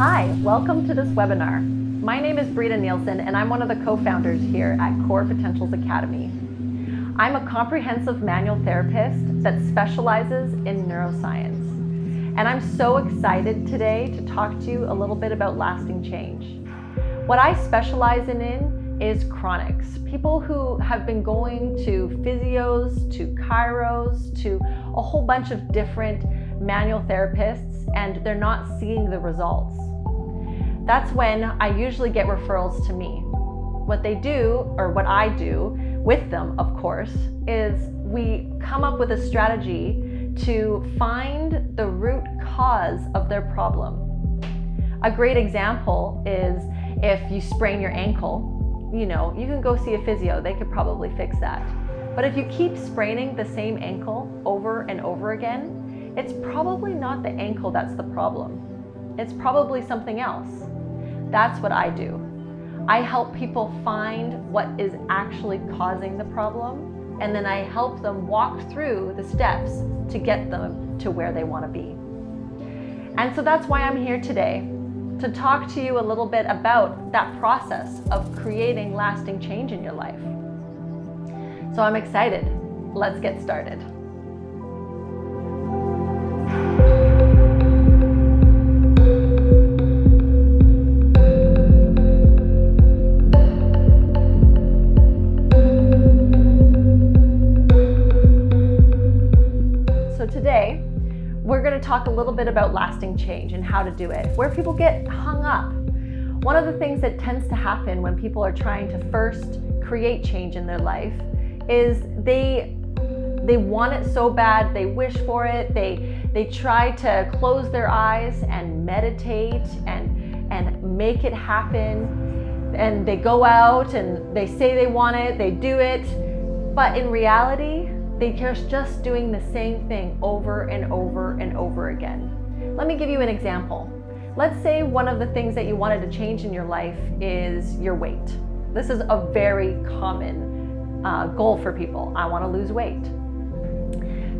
Hi, welcome to this webinar. My name is Brita Nielsen and I'm one of the co-founders here at Core Potentials Academy. I'm a comprehensive manual therapist that specializes in neuroscience. And I'm so excited today to talk to you a little bit about lasting change. What I specialize in is chronics, people who have been going to physios, to chiros, to a whole bunch of different manual therapists, and they're not seeing the results. That's when I usually get referrals to me. What they do, or what I do with them, of course, is we come up with a strategy to find the root cause of their problem. A great example is if you sprain your ankle, you can go see a physio, they could probably fix that. But if you keep spraining the same ankle over and over again, it's probably not the ankle that's the problem. It's probably something else. That's what I do. I help people find what is actually causing the problem, and then I help them walk through the steps to get them to where they want to be. And so that's why I'm here today, to talk to you a little bit about that process of creating lasting change in your life. So I'm excited. Let's get started. So today, we're going to talk a little bit about lasting change and how to do it, where people get hung up. One of the things that tends to happen when people are trying to first create change in their life is they want it so bad, they wish for it, they try to close their eyes and meditate and make it happen, and they go out and they say they want it, they do it, but in reality, they're just doing the same thing over and over and over again. Let me give you an example. Let's say one of the things that you wanted to change in your life is your weight. This is a very common goal for people. I want to lose weight.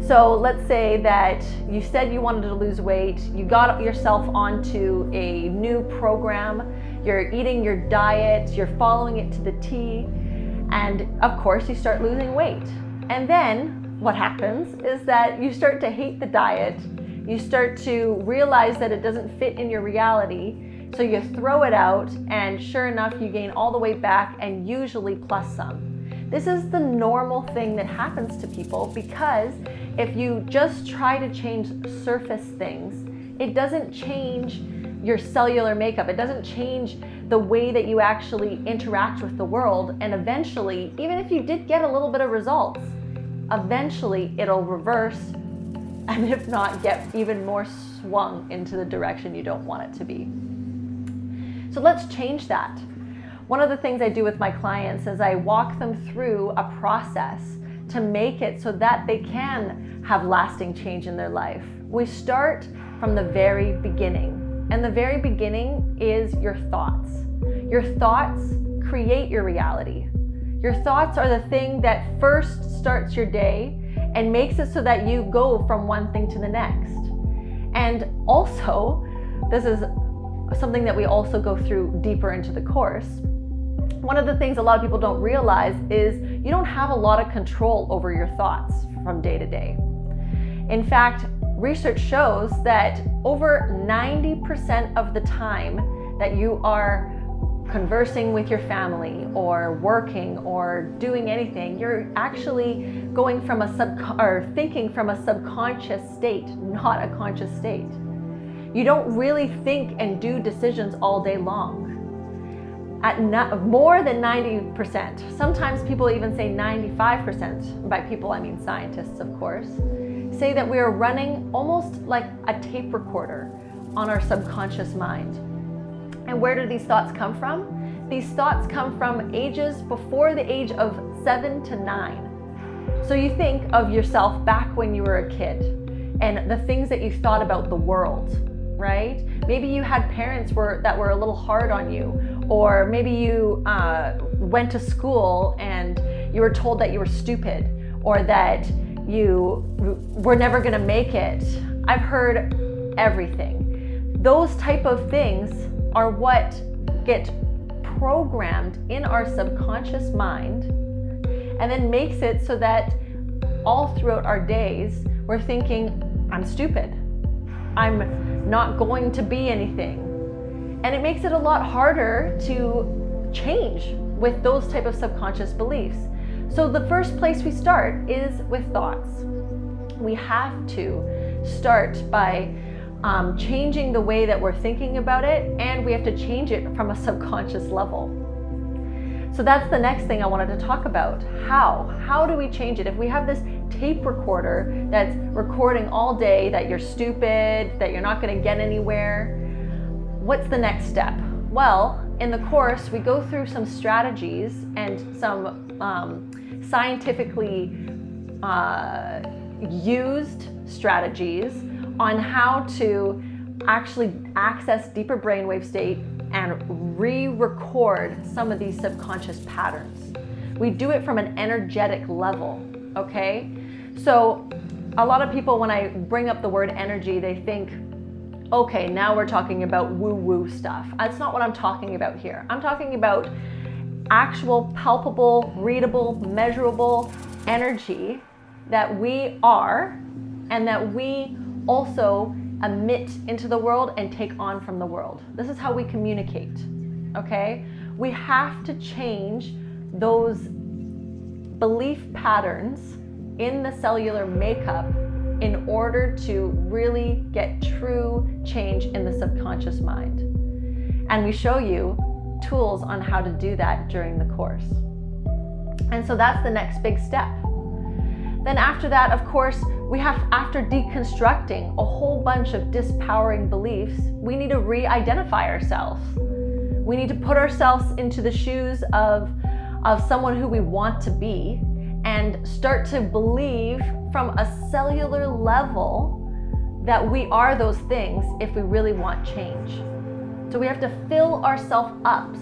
So let's say that you said you wanted to lose weight, you got yourself onto a new program, you're eating your diet, you're following it to the T, and of course you start losing weight. And then what happens is that you start to hate the diet, you start to realize that it doesn't fit in your reality, so you throw it out, and sure enough, you gain all the way back, and usually plus some. This is the normal thing that happens to people, because if you just try to change surface things, it doesn't change your cellular makeup, it doesn't change the way that you actually interact with the world, and eventually, even if you did get a little bit of results, eventually it'll reverse, and if not, get even more swung into the direction you don't want it to be. So let's change that. One of the things I do with my clients is I walk them through a process to make it so that they can have lasting change in their life. We start from the very beginning, and the very beginning is your thoughts. Your thoughts create your reality. Your thoughts are the thing that first starts your day and makes it so that you go from one thing to the next. And also, this is something that we also go through deeper into the course. One of the things a lot of people don't realize is you don't have a lot of control over your thoughts from day to day. In fact, research shows that over 90% of the time that you are conversing with your family or working or doing anything, you're actually going from thinking from a subconscious state, not a conscious state. You don't really think and do decisions all day long. At more than 90%, sometimes people even say 95%, by people I mean scientists of course, say that we are running almost like a tape recorder on our subconscious mind. And where do these thoughts come from? These thoughts come from ages before the age of 7 to 9. So you think of yourself back when you were a kid and the things that you thought about the world, right? Maybe you had parents that were a little hard on you, or maybe you went to school and you were told that you were stupid, or that you were never gonna make it. I've heard everything. those type of things are what get programmed in our subconscious mind and then makes it so that all throughout our days, we're thinking, I'm stupid. I'm not going to be anything. And it makes it a lot harder to change with those type of subconscious beliefs. So the first place we start is with thoughts. We have to start by changing the way that we're thinking about it, and we have to change it from a subconscious level. So that's the next thing I wanted to talk about. How do we change it? If we have this tape recorder that's recording all day that you're stupid, that you're not going to get anywhere, what's the next step? Well, in the course, we go through some strategies and some scientifically used strategies on how to actually access deeper brainwave state and re-record some of these subconscious patterns. We do it from an energetic level, okay? So a lot of people, when I bring up the word energy, they think, okay, now we're talking about woo-woo stuff. That's not what I'm talking about here. I'm talking about actual, palpable, readable, measurable energy that we are and that we also emit into the world and take on from the world. This is how we communicate, okay? We have to change those belief patterns in the cellular makeup in order to really get true change in the subconscious mind. And we show you tools on how to do that during the course. And so that's the next big step. Then after that, of course, we have, after deconstructing a whole bunch of disempowering beliefs, we need to re-identify ourselves. We need to put ourselves into the shoes of someone who we want to be and start to believe from a cellular level that we are those things if we really want change. So we have to fill ourselves up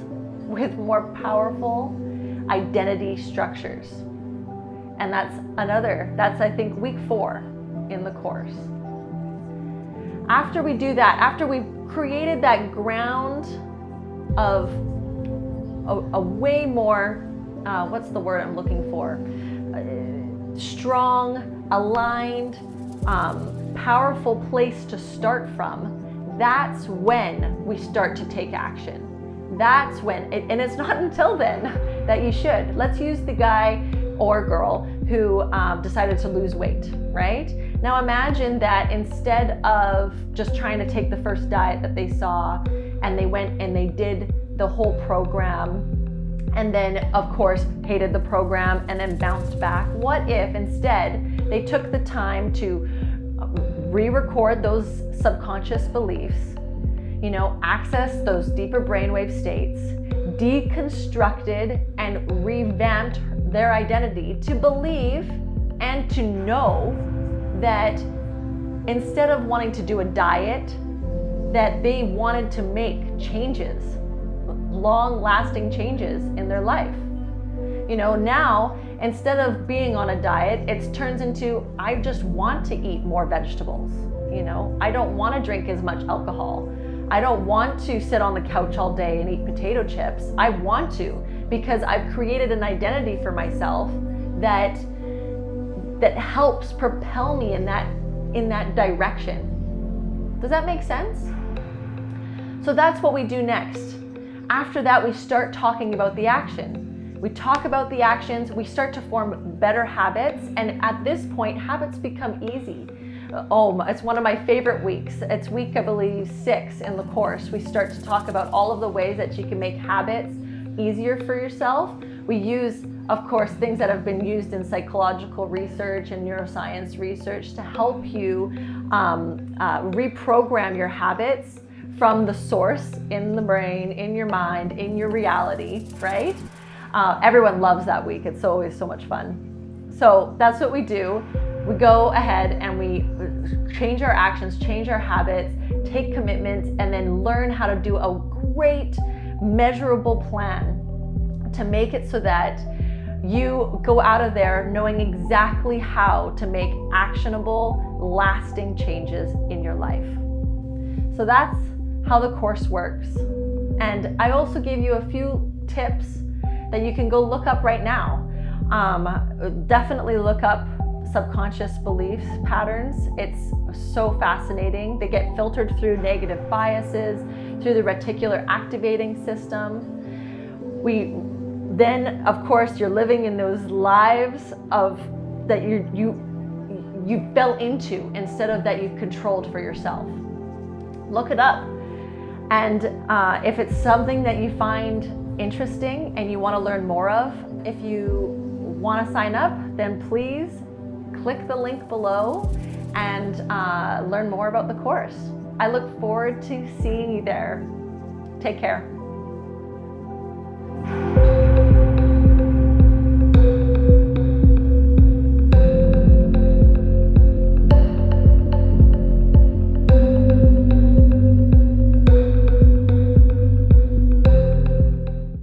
with more powerful identity structures. And that's I think week 4 in the course. After we do that, after we've created that ground of a way more, what's the word I'm looking for? Strong, aligned, powerful place to start from, that's when we start to take action. That's when, and it's not until then that you should. Let's use the guy or girl who decided to lose weight, right? Now imagine that instead of just trying to take the first diet that they saw and they went and they did the whole program and then of course hated the program and then bounced back, what if instead they took the time to re-record those subconscious beliefs, access those deeper brainwave states, deconstructed and revamped their identity to believe and to know that instead of wanting to do a diet, that they wanted to make changes, long-lasting changes in their life. Now instead of being on a diet, it turns into, I just want to eat more vegetables. I don't want to drink as much alcohol. I don't want to sit on the couch all day and eat potato chips. I want to, because I've created an identity for myself that helps propel me in that direction. Does that make sense? So that's what we do next. After that, we start talking about the action. We talk about the actions, we start to form better habits, and at this point, habits become easy. Oh, it's one of my favorite weeks. It's week, I believe, 6 in the course. We start to talk about all of the ways that you can make habits easier for yourself. We use, of course, things that have been used in psychological research and neuroscience research to help you reprogram your habits from the source in the brain, in your mind, in your reality, right? Everyone loves that week. It's always so much fun. So that's what we do. We go ahead and we change our actions, change our habits, take commitments, and then learn how to do a great measurable plan to make it so that you go out of there knowing exactly how to make actionable, lasting changes in your life. So that's how the course works. And I also gave you a few tips that you can go look up right now. Definitely look up subconscious beliefs patterns. It's so fascinating. They get filtered through negative biases, through the reticular activating system. Then, of course, you're living in those lives that you fell into instead of that you've controlled for yourself. Look it up. And if it's something that you find interesting and you want to learn more of, if you want to sign up, then please click the link below and learn more about the course. I look forward to seeing you there. Take care.